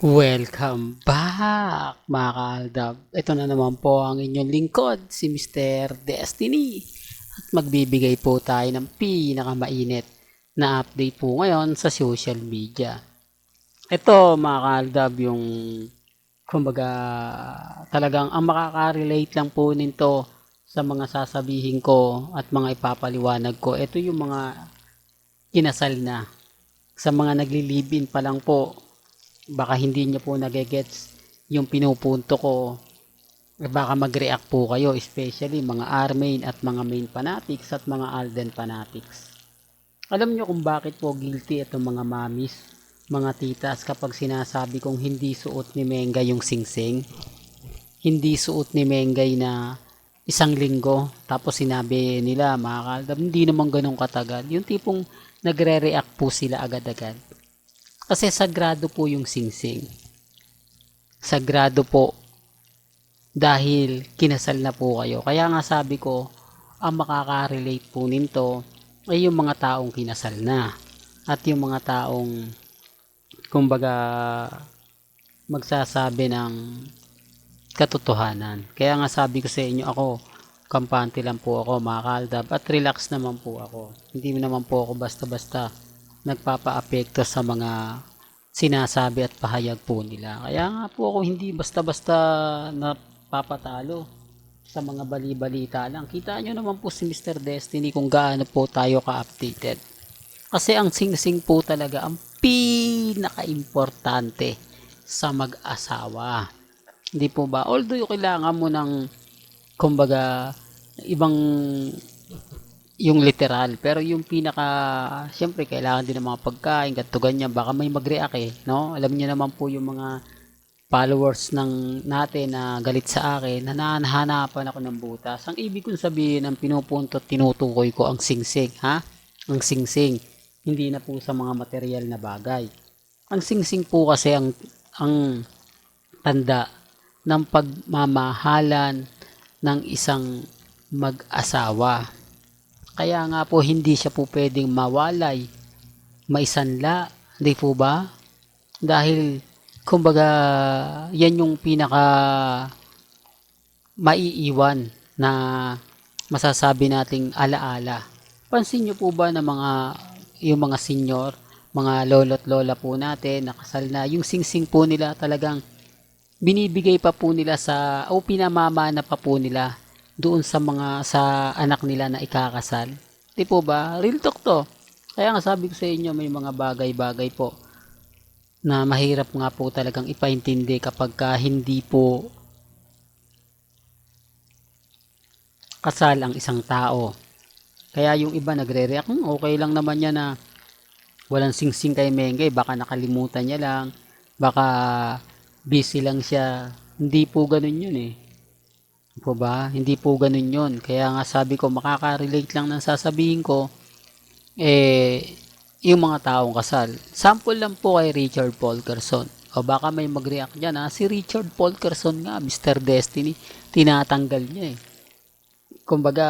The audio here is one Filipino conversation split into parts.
Welcome back mga kaaldab. Ito na naman po ang inyong lingkod, si Mr. Destiny. At magbibigay po tayo ng pinakamainit na update po ngayon sa social media. Ito mga kaaldab yung kumbaga talagang ang makaka-relate lang po nito sa mga sasabihin ko at mga ipapaliwanag ko. Ito yung mga kinasal na. Sa mga nagli-live-in pa lang po, baka hindi niyo po nagegets yung pinupunto ko. Baka mag-react po kayo, especially mga R-main at mga main fanatics at mga Alden fanatics. Alam niyo kung bakit po guilty itong mga mamis, mga titas kapag sinasabi kong hindi suot ni Mengay yung singsing? Hindi suot ni Mengay na isang linggo, tapos sinabi nila mga kaaldab, hindi naman ganun katagal. Yung tipong nagre-react po sila agad-agad. Kasi sagrado po yung singsing. Sagrado po dahil kinasal na po kayo. Kaya nga sabi ko, ang makaka-relate po nito ay yung mga taong kinasal na. At yung mga taong kumbaga magsasabi ng katotohanan. Kaya nga sabi ko sa inyo, ako kampante lang po ako mga kaaldab at relax naman po ako. Hindi naman po ako basta-basta nagpapa-apekto sa mga sinasabi at pahayag po nila. Kaya nga po ako hindi basta-basta napapatalo sa mga bali-balita lang. Kita nyo naman po si Mr. Destiny kung gaano po tayo ka-updated. Kasi ang sing-sing po talaga ang pinaka-importante sa mag-asawa. Hindi po ba? Although kailangan mo ng kumbaga ibang yung literal, pero yung pinaka syempre kailangan din ng mga pagkain ganito ganyan, baka may mag-react no? Alam niyo naman po yung mga followers natin na galit sa akin na nahanapan ako ng butas. Ang ibig kong sabihin ng pinupunto at tinutukoy ko ang singsing, ha? Ang singsing, hindi na po sa mga material na bagay. Ang singsing po kasi ang tanda ng pagmamahalan ng isang mag-asawa. Kaya nga po hindi siya po pwedeng mawalay, maisanla, di po ba? Dahil kumbaga yan yung pinaka maiiwan na masasabi nating alaala. Pansin nyo po ba na yung mga senior, mga lolo't lola po natin, nakasal na, yung singsing po nila talagang binibigay pa po nila o pinamamana pa po nila doon sa anak nila na ikakasal. Di po ba? Real talk to. Kaya nga sabi ko sa inyo, may mga bagay-bagay po na mahirap nga po talagang ipaintindi kapag hindi po kasal ang isang tao. Kaya yung iba nagre-react, okay lang naman yan na walang singsing kay Mengay, baka nakalimutan niya lang, baka busy lang siya. Hindi po ganun yun po ba? Hindi po ganun yun. Kaya nga sabi ko, makaka-relate lang ng sasabihin ko, yung mga taong kasal. Sample lang po kay Richard Polkerson. O baka may mag-react dyan, si Richard Polkerson nga, Mr. Destiny, tinatanggal niya Kumbaga,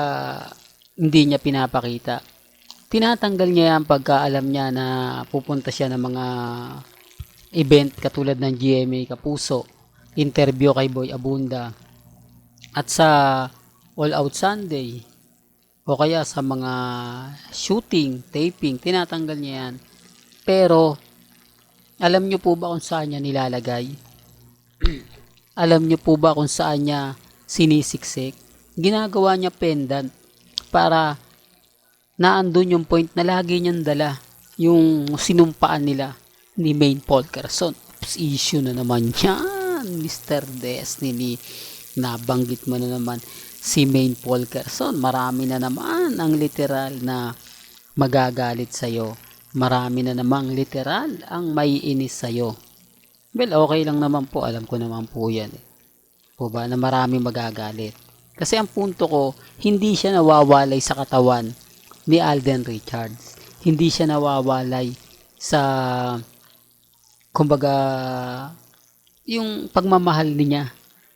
hindi niya pinapakita. Tinatanggal niya yan pagka alam niya na pupunta siya ng mga event katulad ng GMA Kapuso, interview kay Boy Abunda, at sa All Out Sunday o kaya sa mga shooting, taping, tinatanggal niya yan. Pero alam niyo po ba kung saan niya nilalagay? Alam niyo po ba kung saan niya sinisiksik? Ginagawa niya pendant para naandun yung point na lagi niyang dala yung sinumpaan nila ni Main Polkerson. Issue na naman yan, Mr. Destiny. Nabanggit mo na naman si Main Polkerson. Marami na naman ang literal na magagalit sa'yo. Marami na namang literal ang maiinis sa'yo. Well, okay lang naman po. Alam ko naman po yan. Po ba na marami magagalit. Kasi ang punto ko, hindi siya nawawalay sa katawan ni Alden Richards. Hindi siya nawawalay sa kumbaga yung pagmamahal niya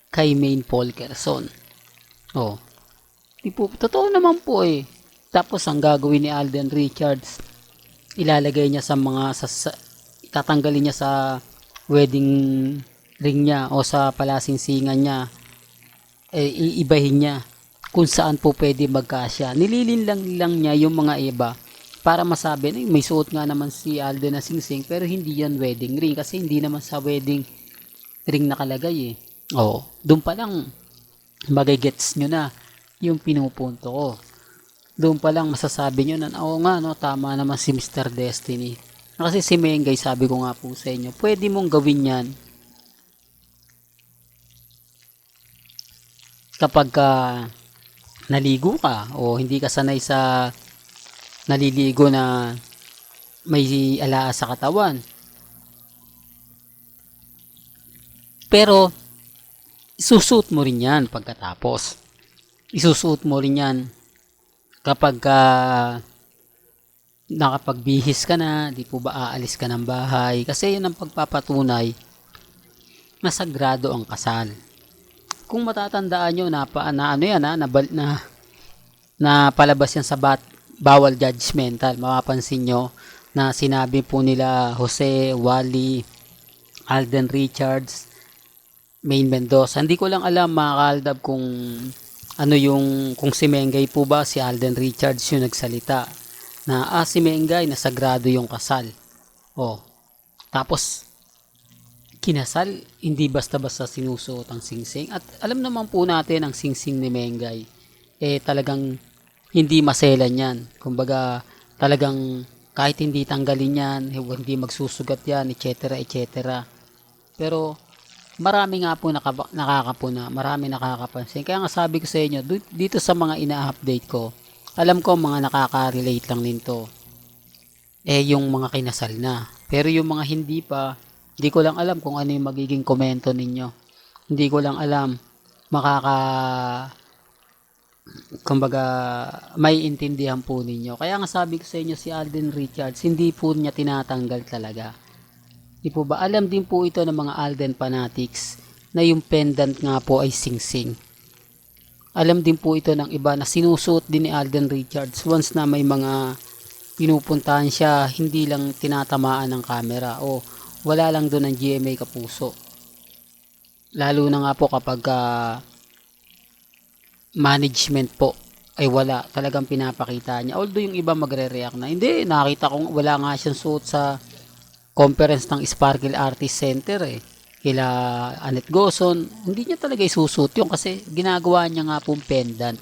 kay Main Polkerson. Totoo naman po Tapos ang gagawin ni Alden Richards, ilalagay niya sa mga tatanggalin niya sa wedding ring niya o sa palasingsingan niya, iibahin niya kung saan po pwede magkasya. Nililin lang niya yung mga iba para masabi na may suot nga naman si Alden na singsing pero hindi yan wedding ring kasi hindi naman sa wedding ring nakalagay eh. Oh, doon pa lang magigets nyo na yung pinupunto ko. Doon pa lang masasabi nyo na oo nga no, tama naman si Mr. Destiny. Kasi si Mengay, sabi ko nga po sa inyo, pwede mong gawin yan kapag naligo ka o hindi ka sanay sa naliligo na may alaas sa katawan. Pero isusuot mo rin yan pagkatapos. Isusuot mo rin yan kapag nakapagbihis ka na, di po ba aalis ka ng bahay. Kasi yun ang pagpapatunay na sagrado ang kasal. Kung matatandaan nyo na ano yan na palabas yan sa bawal judgmental, mapapansin nyo na sinabi po nila Jose, Wally, Alden Richards, Maine Mendoza. Hindi ko lang alam mga kaaldab kung ano yung, kung si Mengay po ba, si Alden Richards yung nagsalita na si Mengay na sagrado yung kasal. Oh, tapos kinasal, hindi basta-basta sinusuot ang singsing. At alam naman po natin ang singsing ni Mengay talagang hindi maselan yan. Kumbaga talagang kahit hindi tanggalin yan, hindi magsusugat yan, etc. etc. Pero marami nga po nakakapuna, marami nakakapansin. Kaya nga sabi ko sa inyo, dito sa mga ina-update ko, alam ko mga nakaka-relate lang nito. Yung mga kinasal na. Pero yung mga hindi pa, hindi ko lang alam kung ano yung magiging komento ninyo. Hindi ko lang alam, kumbaga, may intindihan po ninyo. Kaya nga sabi ko sa inyo, si Alden Richards, hindi po niya tinatanggal talaga. Di po ba? Alam din po ito ng mga Alden fanatics na yung pendant nga po ay singsing. Alam din po ito ng iba na sinusuot din ni Alden Richards once na may mga pinupuntahan siya, hindi lang tinatamaan ng camera o wala lang doon ng GMA Kapuso. Lalo na nga po kapag management po ay wala, talagang pinapakita niya. Although yung iba magre-react na, hindi, nakita kong wala nga siyang suot sa conference ng Sparkle Artist Center kila Annette Goson, hindi niya talaga isusuot yun kasi ginagawa niya nga pong pendant.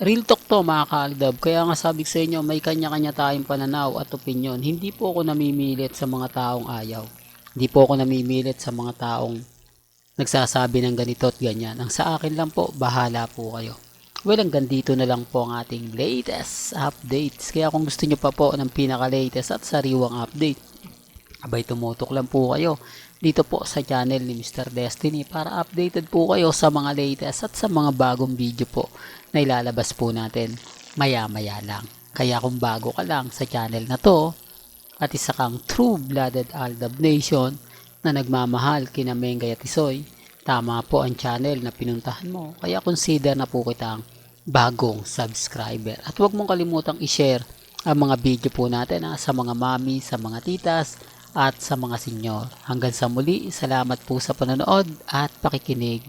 Real talk to mga kaaldab, kaya nga sabi sa inyo may kanya-kanya tayong pananaw at opinion. Hindi po ako namimilit sa mga taong ayaw. Hindi po ako namimilit sa mga taong nagsasabi ng ganito at ganyan. Ang sa akin lang po, bahala po kayo. Well, hanggang dito na lang po ang ating latest updates. Kaya kung gusto nyo pa po ng pinaka-latest at sariwang update, abay tumutok lang po kayo dito po sa channel ni Mr. Destiny para updated po kayo sa mga latest at sa mga bagong video po na ilalabas po natin maya-maya lang. Kaya kung bago ka lang sa channel na to at isa kang true-blooded Aldab Nation na nagmamahal kina Mengay at Isoy, tama po ang channel na pinuntahan mo. Kaya consider na po kitang bagong subscriber. At huwag mong kalimutang i-share ang mga video po natin sa mga mami, sa mga titas, at sa mga senyor. Hanggang sa muli, salamat po sa panonood at pakikinig.